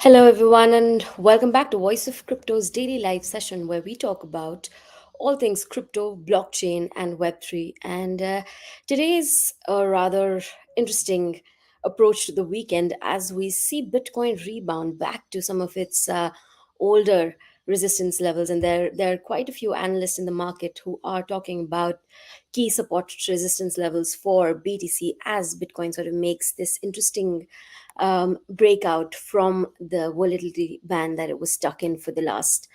Hello, everyone, and welcome back to Voice of Crypto's daily live session where we talk about all things crypto, blockchain, and Web3. And today is a rather interesting approach to the weekend as we see Bitcoin rebound back to some of its older resistance levels. And there are quite a few analysts in the market who are talking about key support resistance levels for BTC as Bitcoin sort of makes this interesting breakout from the volatility band that it was stuck in for the last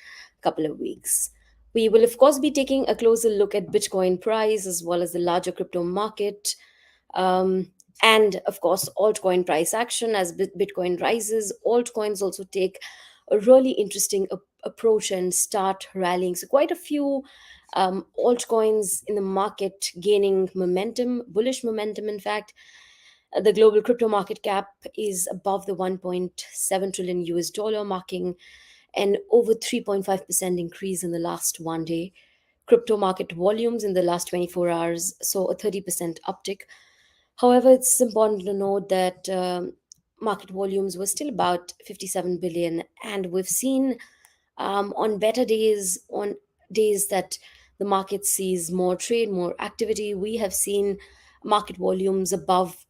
couple of weeks. We will, of course, be taking a closer look at Bitcoin price as well as the larger crypto market. And of course, altcoin price action as Bitcoin rises. Altcoins also take a really interesting approach and start rallying. So, quite a few altcoins in the market gaining momentum, bullish momentum, in fact. The global crypto market cap is above the 1.7 trillion US dollar, marking an over 3.5% increase in the last one day. Crypto market volumes in the last 24 hours saw a 30% uptick. However, it's important to note that market volumes were still about 57 billion, and we've seen on better days, on days that the market sees more trade, more activity, we have seen market volumes above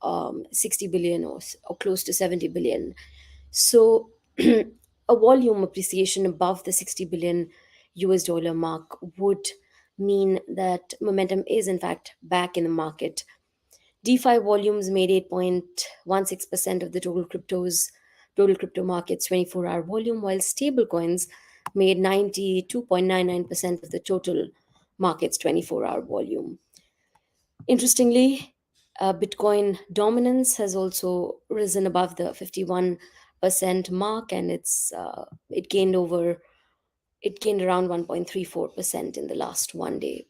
60 billion or close to 70 billion. So, a volume appreciation above the 60 billion US dollar mark would mean that momentum is in fact back in the market. DeFi volumes made 8.16% of the total crypto market's 24-hour volume, while stablecoins made 92.99% of the total market's 24-hour volume. Interestingly, Bitcoin dominance has also risen above the 51% mark, and it gained around 1.34% in the last one day.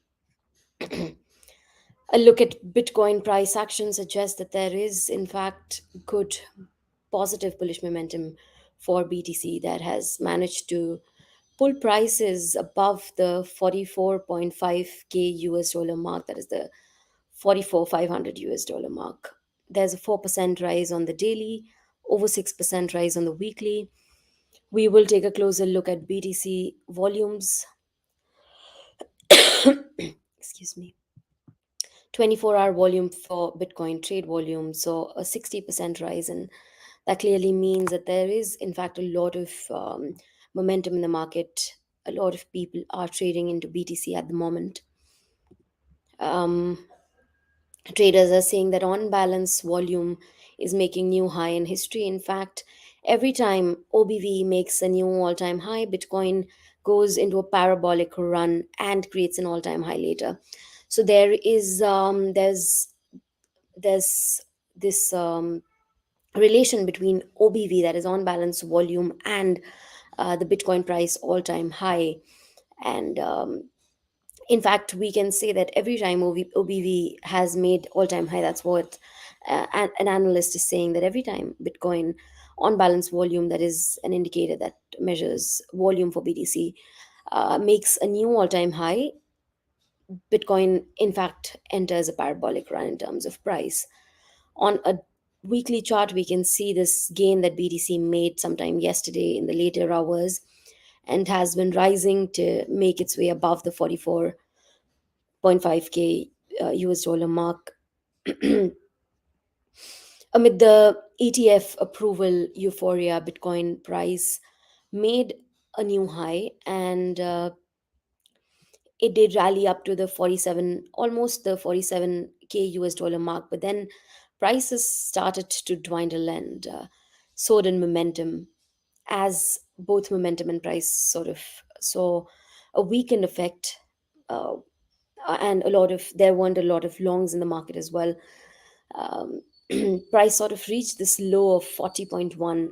A look at Bitcoin price action suggests that there is, in fact, good positive bullish momentum for BTC that has managed to pull prices above the 44.5k US dollar mark, that is the 44,500 US dollar mark. There's a 4% rise on the daily, over 6% rise on the weekly. We will take a closer look at BTC volumes. Excuse me. 24-hour volume for Bitcoin trade volume, so a 60% rise. And that clearly means that there is, in fact, a lot of momentum in the market. A lot of people are trading into BTC at the moment. Um, Traders are saying that on balance, volume is making new high in history. In fact, every time OBV makes a new all time high, Bitcoin goes into a parabolic run and creates an all time high later. So there's this relation between OBV, that is on balance volume, and the Bitcoin price all time high. And in fact, we can say that every time OBV has made all time high, that's what an analyst is saying, that every time Bitcoin on balance volume, that is an indicator that measures volume for BTC, makes a new all time high, Bitcoin, in fact, enters a parabolic run in terms of price. On a weekly chart, we can see this gain that BTC made sometime yesterday in the later hours and has been rising to make its way above the 44.5k US dollar mark. Amid the ETF approval euphoria, Bitcoin price made a new high, and it did rally up to the 47, almost the 47k US dollar mark, but then prices started to dwindle and soared in momentum as both momentum and price sort of saw a weakened effect. uh, and there weren't a lot of longs in the market as well. um, Price sort of reached this low of 40.1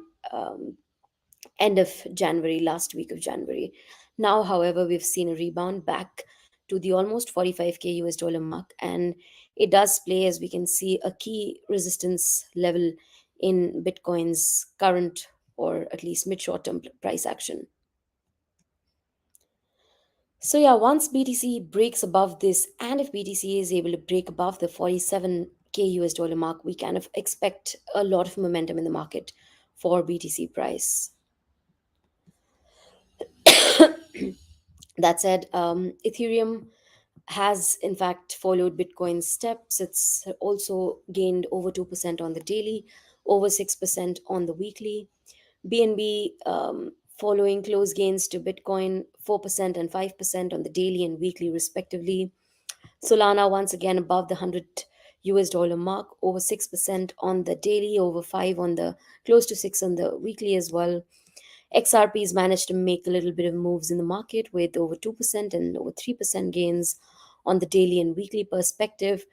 end of January, last week of January. Now, however, we've seen a rebound back to the almost 45k US dollar mark, and it does play, as we can see, a key resistance level in Bitcoin's current or at least mid short term price action. So, yeah, once BTC breaks above this, and if BTC is able to break above the 47k US dollar mark, we kind of expect a lot of momentum in the market for BTC price. That said, Ethereum has in fact followed Bitcoin's steps. It's also gained over 2% on the daily, over 6% on the weekly. BNB following close gains to Bitcoin, 4% and 5% on the daily and weekly, respectively. Solana once again above the 100 US dollar mark, over 6% on the daily, over 5 on the close to 6 on the weekly as well. XRP's managed to make a little bit of moves in the market with over 2% and over 3% gains on the daily and weekly perspective.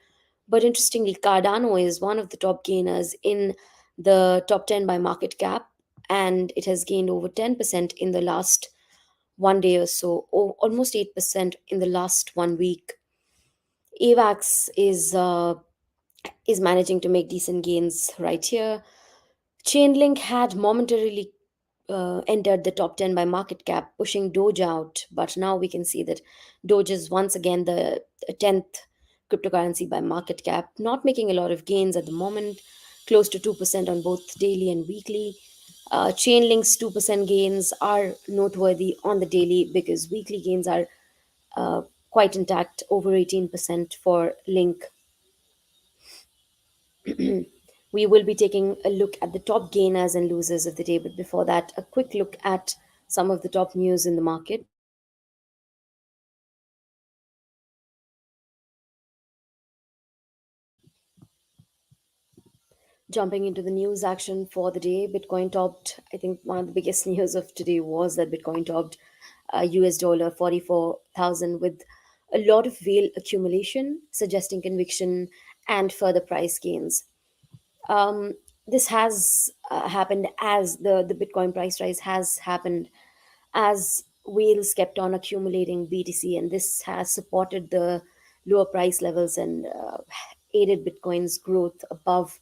But interestingly, Cardano is one of the top gainers in the top 10 by market cap, and it has gained over 10% in the last 1 day or so, or almost 8% in the last 1 week. AVAX is managing to make decent gains right here. Chainlink had momentarily entered the top 10 by market cap, pushing Doge out. But now we can see that Doge is once again the 10th cryptocurrency by market cap, not making a lot of gains at the moment, close to 2% on both daily and weekly. Chainlink's 2% gains are noteworthy on the daily because weekly gains are uh, quite intact, over 18% for Link. We will be taking a look at the top gainers and losers of the day. But before that, a quick look at some of the top news in the market. Jumping into the news action for the day, Bitcoin topped, I think one of the biggest news of today was that Bitcoin topped US dollar 44,000 with a lot of whale accumulation, suggesting conviction and further price gains. Um, this has happened as the Bitcoin price rise has happened as whales kept on accumulating BTC, and this has supported the lower price levels and aided Bitcoin's growth above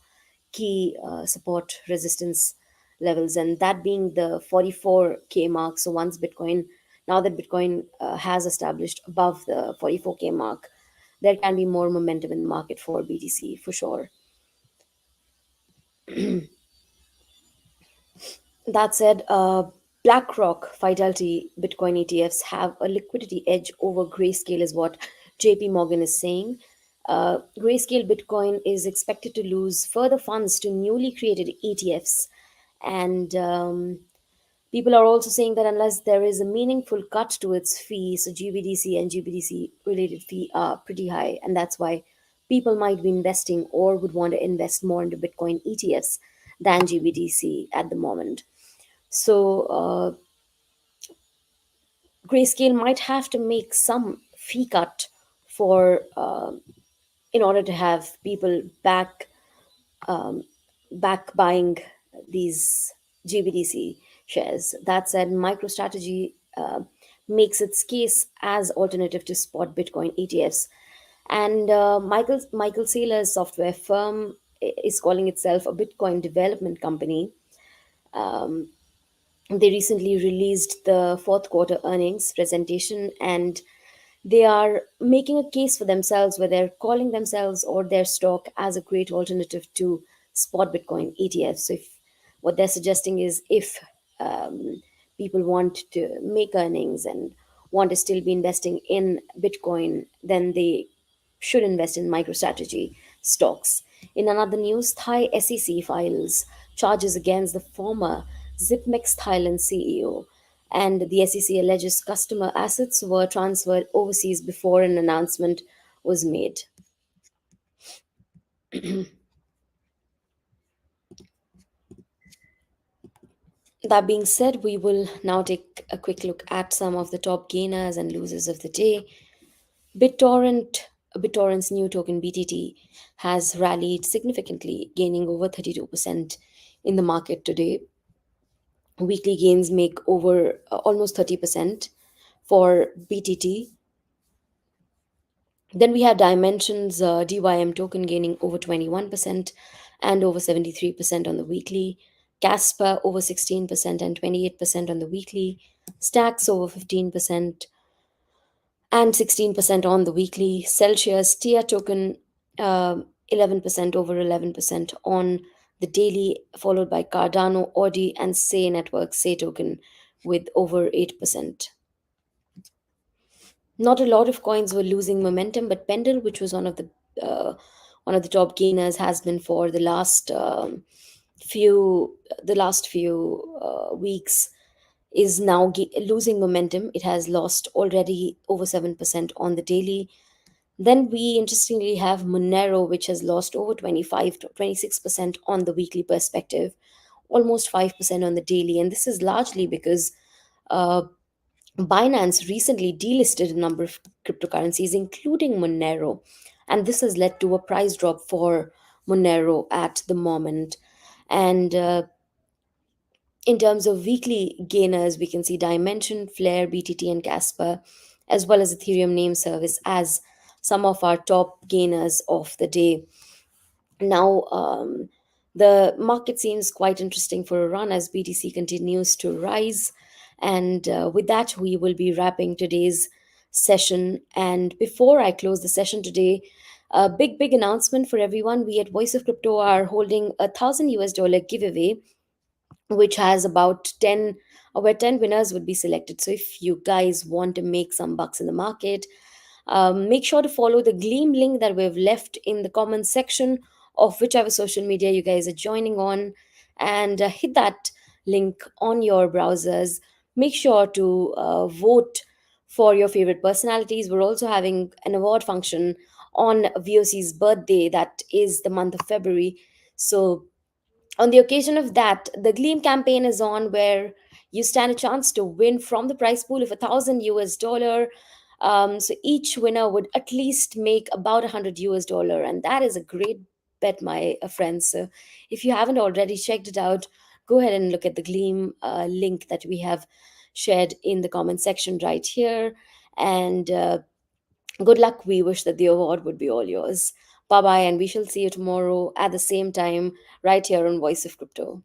key support resistance levels, and that being the 44K mark. So once Bitcoin, now that Bitcoin has established above the 44K mark, there can be more momentum in the market for BTC for sure. That said, BlackRock Fidelity Bitcoin ETFs have a liquidity edge over Grayscale, is what JP Morgan is saying. Grayscale Bitcoin is expected to lose further funds to newly created ETFs. And people are also saying that unless there is a meaningful cut to its fee, so GBDC and GBDC related fee are pretty high. And that's why people might be investing or would want to invest more into Bitcoin ETFs than GBDC at the moment. So Grayscale might have to make some fee cut for in order to have people back buying these GBDC shares. That said, MicroStrategy makes its case as alternative to spot Bitcoin ETFs, and Michael Saylor's software firm is calling itself a Bitcoin development company. They recently released the fourth quarter earnings presentation, and they are making a case for themselves where they're calling themselves or their stock as a great alternative to spot Bitcoin ETFs. So, if what they're suggesting is if people want to make earnings and want to still be investing in Bitcoin, then they should invest in MicroStrategy stocks. In another news, Thai SEC files charges against the former Zipmex Thailand CEO, and the SEC alleges customer assets were transferred overseas before an announcement was made. That being said, we will now take a quick look at some of the top gainers and losers of the day. BitTorrent, BitTorrent's new token BTT, has rallied significantly, gaining over 32% in the market today. Weekly gains make over almost 30% for BTT. Then we have Dimensions DYM token gaining over 21% and over 73% on the weekly. Casper over 16% and 28% on the weekly. Stacks over 15% and 16% on the weekly. Celsius TIA token 11% over 11% on the daily, followed by Cardano, Audi, and Say Network Say token with over 8%. Not a lot of coins were losing momentum, but Pendle, which was uh, one of the top gainers, has been for few the last few weeks, is now losing momentum. It has lost already over 7% on the daily. Then we interestingly have Monero, which has lost over 25 to 26% on the weekly perspective, almost 5% on the daily. And this is largely because uh, Binance recently delisted a number of cryptocurrencies, including Monero. And this has led to a price drop for Monero at the moment. And in terms of weekly gainers, we can see Dimension, Flare, BTT, and Casper, as well as Ethereum name service as some of our top gainers of the day. Now, the market seems quite interesting for a run as BTC continues to rise. And with that, we will be wrapping today's session. And before I close the session today, a big announcement for everyone. We at Voice of Crypto are holding $1,000 giveaway, which has about 10, where 10 winners would be selected. So if you guys want to make some bucks in the market, make sure to follow the Gleam link that we've left in the comments section of whichever social media you guys are joining on, and hit that link on your browsers. Make sure to vote for your favorite personalities. We're also having an award function on VOC's birthday, that is the month of February. So on the occasion of that, the Gleam campaign is on, where you stand a chance to win from the prize pool of $1,000. So each winner would at least make about $100, and that is a great bet, my friends. So if you haven't already checked it out, go ahead and look at the Gleam link that we have shared in the comment section right here. And good luck. We wish that the award would be all yours. Bye bye, and we shall see you tomorrow at the same time right here on Voice of Crypto.